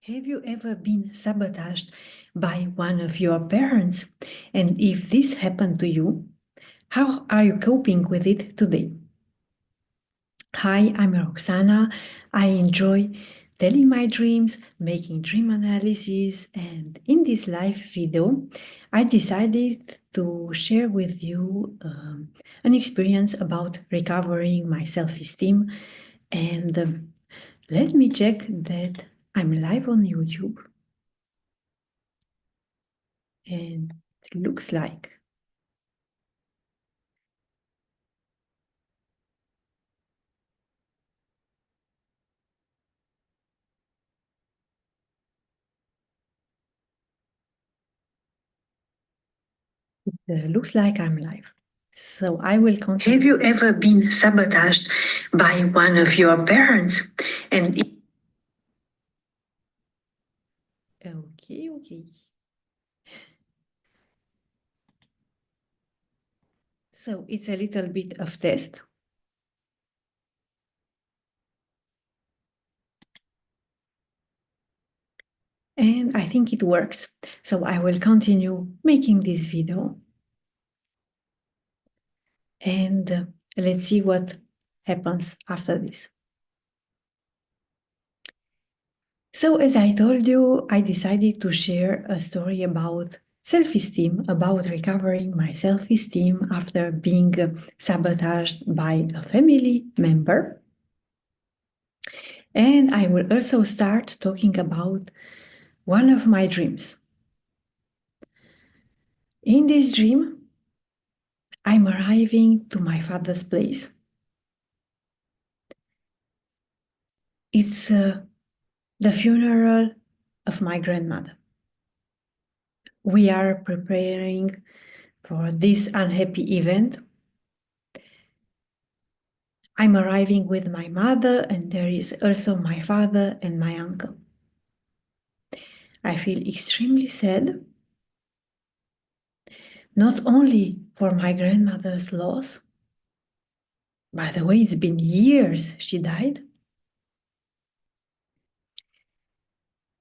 Have you ever been sabotaged by one of your parents? And if this happened to you, how are you coping with it today? Hi, I'm Roxana. I enjoy telling my dreams, making dream analysis, and in this live video, I decided to share with you an experience about recovering my self-esteem. And let me check that I'm live on YouTube. And it looks like I'm live. So I will continue. Have you ever been sabotaged by one of your parents? And okay. So it's a little bit of test. And I think it works. So I will continue making this video. And let's see what happens after this. So as I told you, I decided to share a story about self-esteem, about recovering my self-esteem after being sabotaged by a family member. And I will also start talking about one of my dreams. In this dream, I'm arriving to my father's place. It's the funeral of my grandmother. We are preparing for this unhappy event. I'm arriving with my mother, and there is also my father and my uncle. I feel extremely sad, not only for my grandmother's loss. By the way, it's been years she died.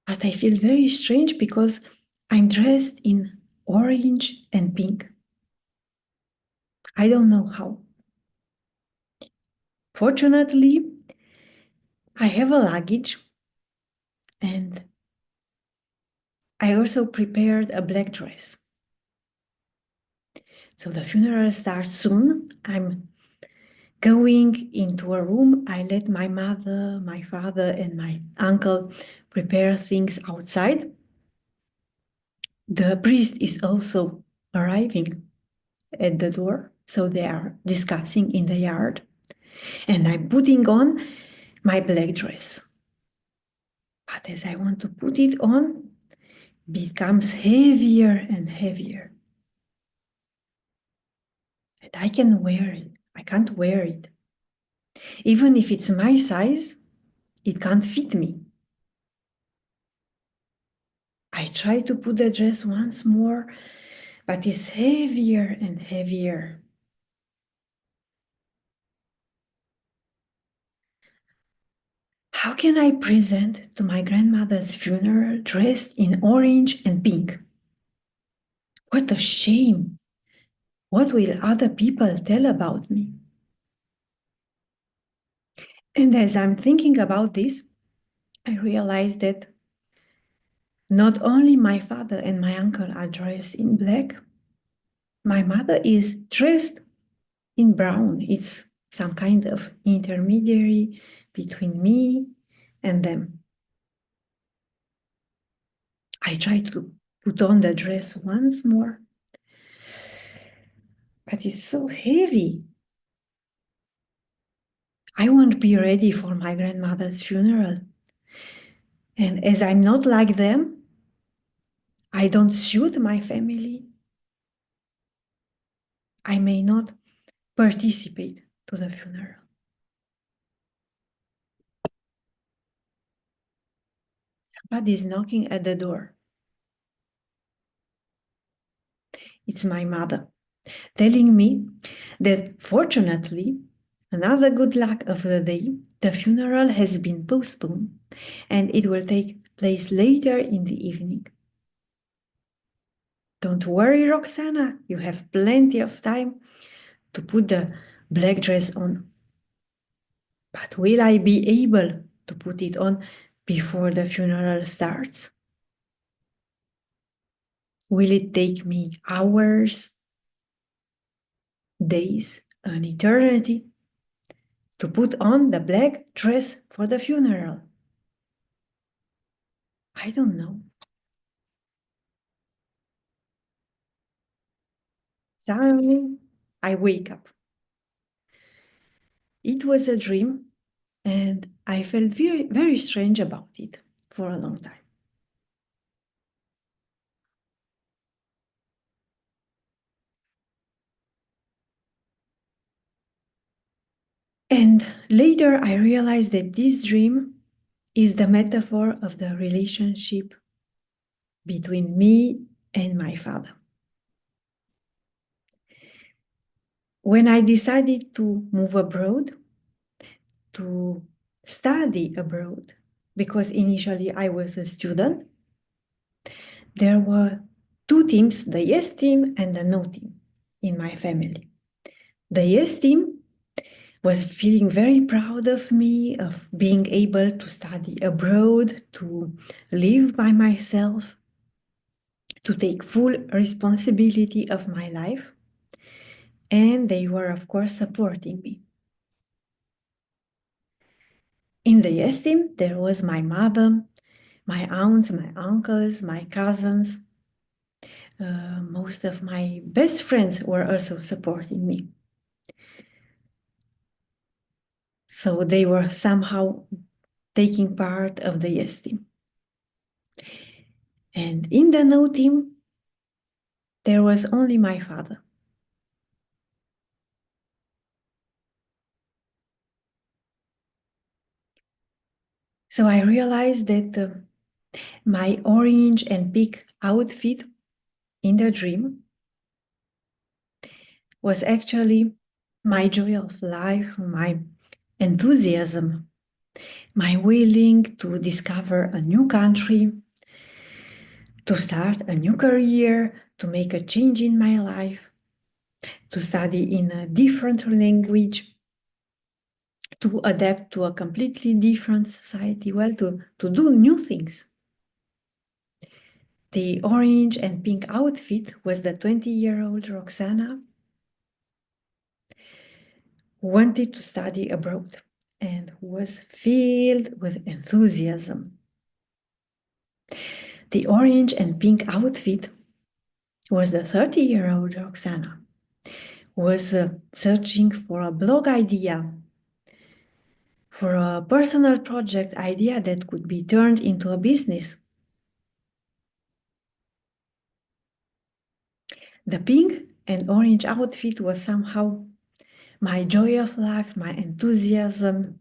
But I feel very strange because I'm dressed in orange and pink. I don't know how. Fortunately, I have a luggage, and I also prepared a black dress. So the funeral starts soon. I'm going into a room. I let my mother, my father, and my uncle prepare things outside. The priest is also arriving at the door, so they are discussing in the yard. And I'm putting on my black dress. But as I want to put it on, it becomes heavier and heavier. And I can wear it. I can't wear it. Even if it's my size, it can't fit me. I try to put the dress once more, but it's heavier and heavier. How can I present to my grandmother's funeral dressed in orange and pink? What a shame! What will other people tell about me? And as I'm thinking about this, I realize that not only my father and my uncle are dressed in black, my mother is dressed in brown. It's some kind of intermediary between me and them. I try to put on the dress once more, but it's so heavy. I won't be ready for my grandmother's funeral. And as I'm not like them, I don't suit my family, I may not participate to the funeral. Somebody is knocking at the door. It's my mother, telling me that fortunately, another good luck of the day, the funeral has been postponed and it will take place later in the evening. Don't worry, Roxana, you have plenty of time to put the black dress on. But will I be able to put it on before the funeral starts? Will it take me hours, days, an eternity to put on the black dress for the funeral? I don't know. Suddenly, I wake up. It was a dream, and I felt very, very strange about it for a long time. And later I realized that this dream is the metaphor of the relationship between me and my father. When I decided to move abroad, to study abroad, because initially I was a student, there were two teams, the yes team and the no team in my family. The yes team was feeling very proud of me, of being able to study abroad, to live by myself, to take full responsibility of my life. And they were, of course, supporting me. In the yes team, there was my mother, my aunts, my uncles, my cousins. Most of my best friends were also supporting me. So they were somehow taking part of the yes team. And in the no team, there was only my father. So I realized that my orange and pink outfit in the dream was actually my joy of life, my enthusiasm, my willing to discover a new country, to start a new career, to make a change in my life, to study in a different language, to adapt to a completely different society, well, to do new things. The orange and pink outfit was the 20-year-old Roxana who wanted to study abroad and who was filled with enthusiasm. The orange and pink outfit was the 30-year-old Roxana who was searching for a blog idea, for a personal project idea that could be turned into a business. The pink and orange outfit was somehow my joy of life, my enthusiasm,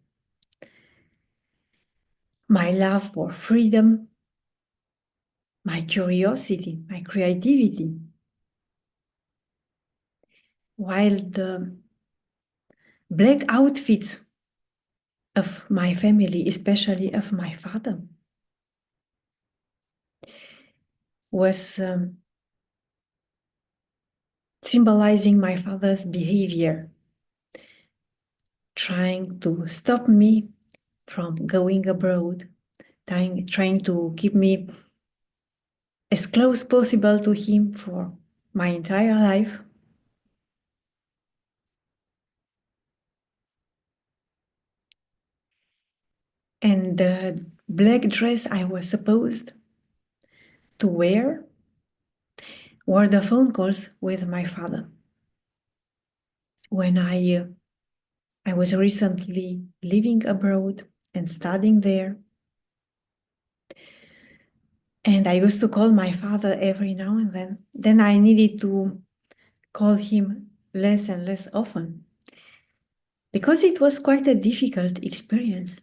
my love for freedom, my curiosity, my creativity. While the black outfits of my family, especially of my father, was symbolizing my father's behavior, trying to stop me from going abroad, trying to keep me as close possible to him for my entire life. And the black dress I was supposed to wear were the phone calls with my father. When I was recently living abroad and studying there, and I used to call my father every now and then. Then I needed to call him less and less often because it was quite a difficult experience.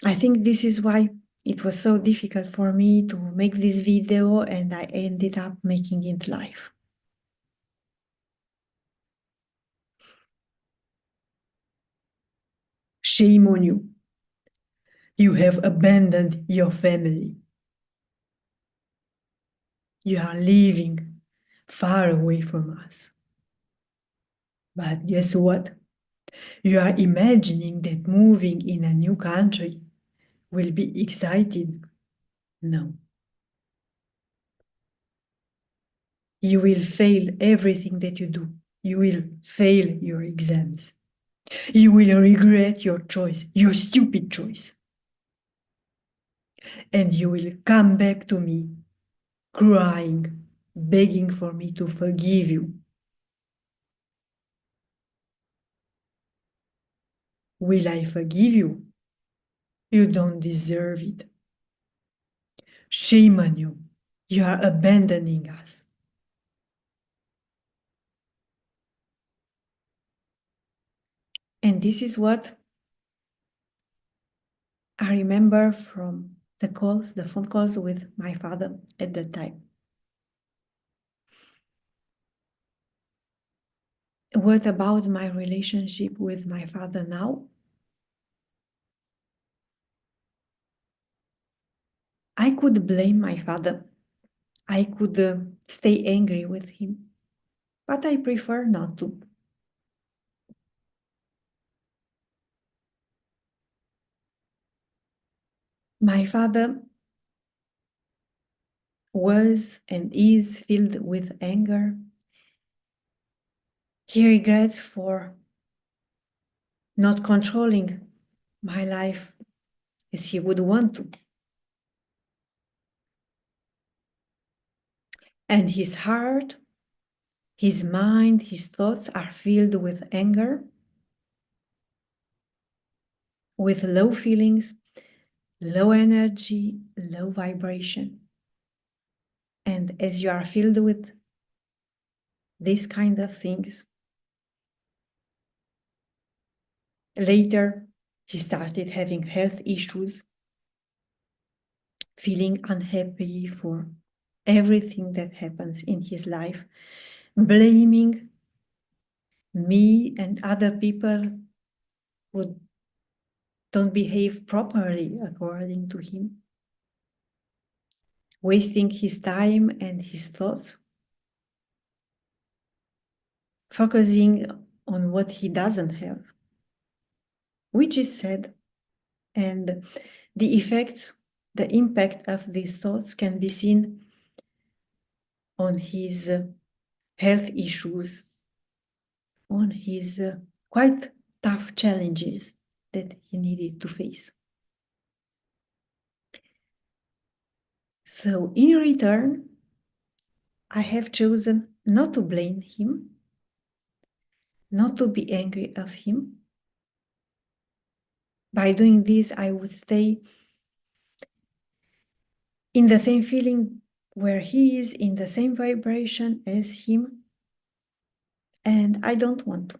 I think this is why it was so difficult for me to make this video, and I ended up making it live. Shame on you. You have abandoned your family. You are living far away from us. But guess what? You are imagining that moving in a new country will be exciting. No. You will fail everything that you do. You will fail your exams. You will regret your choice, your stupid choice. And you will come back to me, crying, begging for me to forgive you. Will I forgive you? You don't deserve it. Shame on you. You are abandoning us. And this is what I remember from the phone calls with my father at that time. What about my relationship with my father now? I could blame my father. I could stay angry with him, but I prefer not to. My father was and is filled with anger. He regrets for not controlling my life as he would want to. And his heart, his mind, his thoughts are filled with anger, with low feelings, low energy, low vibration. And as you are filled with these kind of things, later he started having health issues, feeling unhappy for everything that happens in his life, blaming me and other people who don't behave properly according to him, wasting his time and his thoughts, focusing on what he doesn't have, which is sad. And the effects, the impact of these thoughts can be seen on his health issues, on his quite tough challenges that he needed to face. So in return, I have chosen not to blame him, not to be angry of him. By doing this, I would stay in the same feeling where he is, in the same vibration as him, and I don't want to.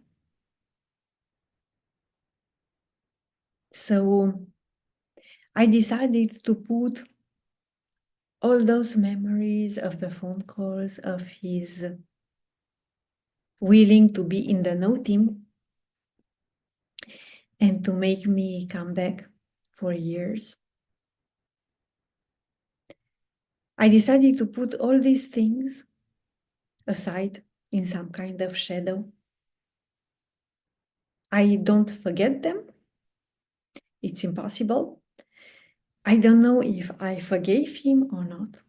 So I decided to put all those memories of the phone calls, of his willing to be in the no team and to make me come back for years. I decided to put all these things aside in some kind of shadow. I don't forget them. It's impossible. I don't know if I forgave him or not,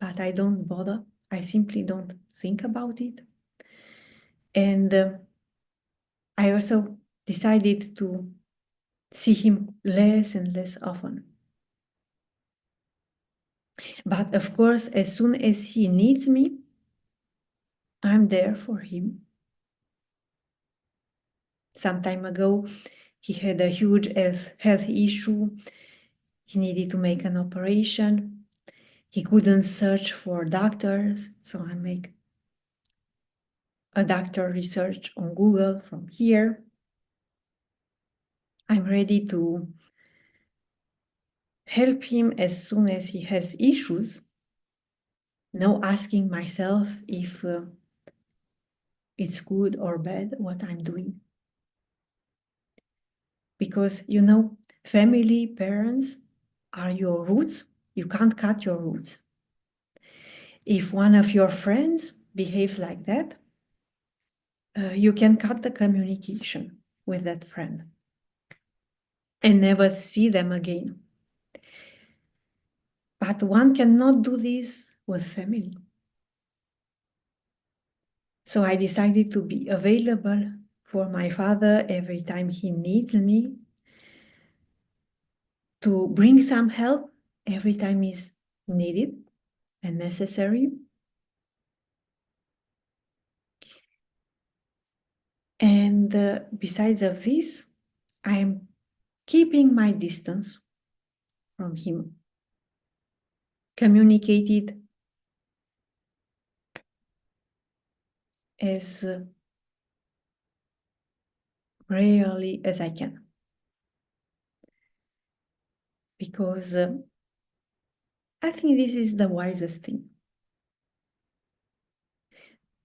but I don't bother. I simply don't think about it. And I also decided to see him less and less often. But of course, as soon as he needs me, I'm there for him. Some time ago, he had a huge health issue. He needed to make an operation. He couldn't search for doctors, so I make a doctor research on Google from here. I'm ready to help him as soon as he has issues, now asking myself if it's good or bad what I'm doing. Because, you know, Family, parents are your roots. You can't cut your roots. If one of your friends behaves like that, you can cut the communication with that friend and never see them again. But one cannot do this with family. So I decided to be available for my father every time he needs me, to bring some help every time is needed and necessary. And besides of this, I am keeping my distance from him. Communicated as rarely as I can. Because I think this is the wisest thing.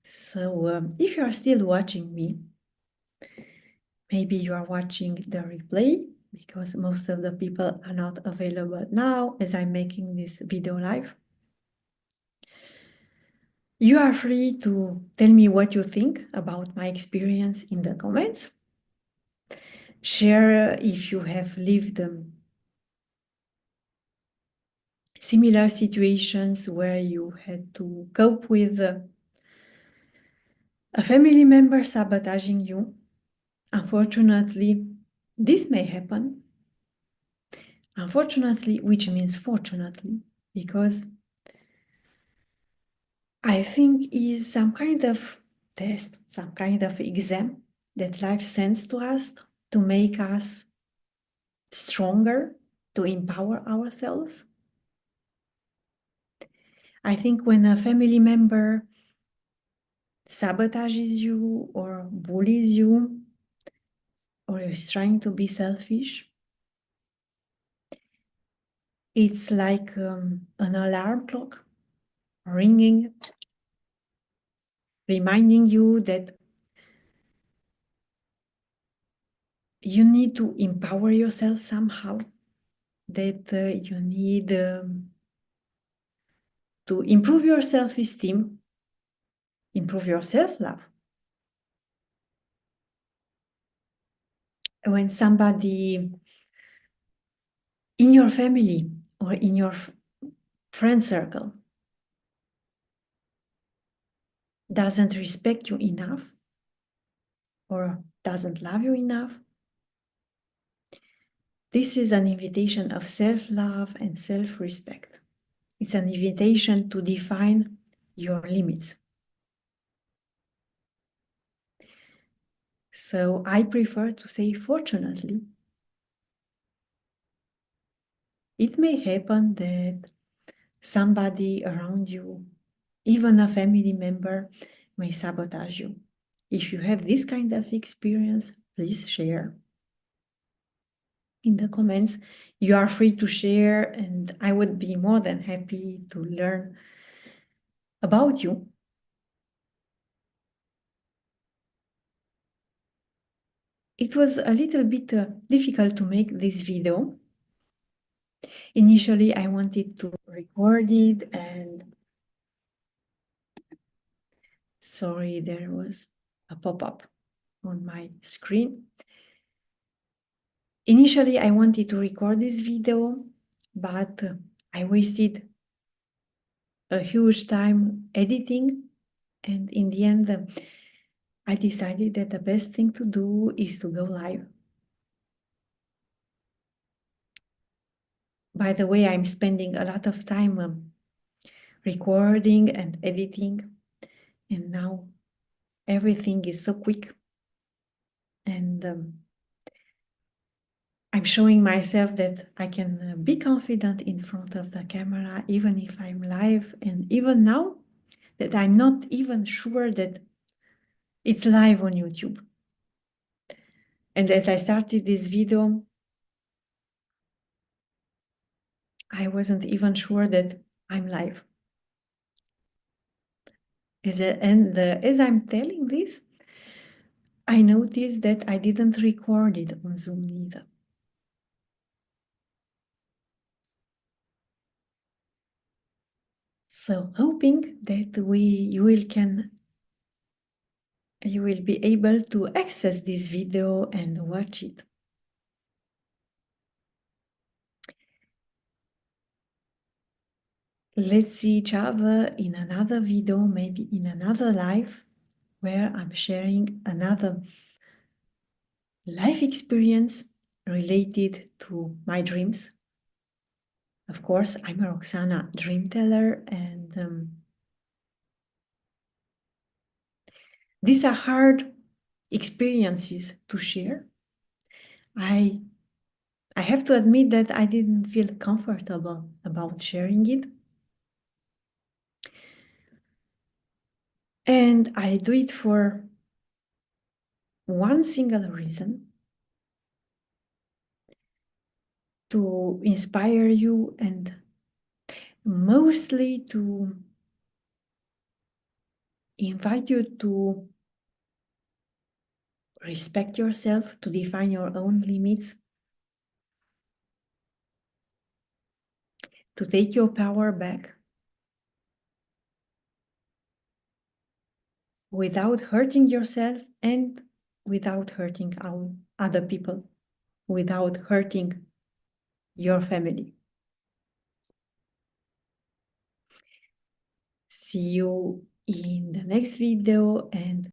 So if you are still watching me, maybe you are watching the replay because most of the people are not available now as I'm making this video live. You are free to tell me what you think about my experience in the comments. Share if you have lived similar situations where you had to cope with a family member sabotaging you. Unfortunately, this may happen. Unfortunately, which means fortunately, because I think is some kind of test, some kind of exam that life sends to us to make us stronger, to empower ourselves. I think when a family member sabotages you or bullies you or is trying to be selfish, it's like an alarm clock ringing, reminding you that you need to empower yourself somehow, that you need to improve your self-esteem, improve your self-love. When somebody in your family or in your friend circle doesn't respect you enough or doesn't love you enough, this is an invitation of self-love and self-respect. It's an invitation to define your limits. So I prefer to say fortunately. It may happen that somebody around you, even a family member, may sabotage you. If you have this kind of experience, please share in the comments. You are free to share, and I would be more than happy to learn about you. It was a little bit difficult to make this video. Initially, I wanted to record it and sorry, there was a pop-up on my screen. Initially, I wanted to record this video, but I wasted a huge time editing, and in the end, I decided that the best thing to do is to go live. By the way, I'm spending a lot of time recording and editing, and now everything is so quick, and I'm showing myself that I can be confident in front of the camera, even if I'm live, and even now that I'm not even sure that it's live on YouTube. And as I started this video, I wasn't even sure that I'm live. As I'm telling this, I noticed that I didn't record it on Zoom neither. So hoping that you will be able to access this video and watch it. Let's see each other in another video, maybe in another life, where I'm sharing another life experience related to my dreams. Of course, I'm a Roxana dream teller, and these are hard experiences to share. I have to admit that I didn't feel comfortable about sharing it. And I do it for one single reason: to inspire you, and mostly to invite you to respect yourself, to define your own limits, to take your power back without hurting yourself and without hurting other people, without hurting your family. See you in the next video, and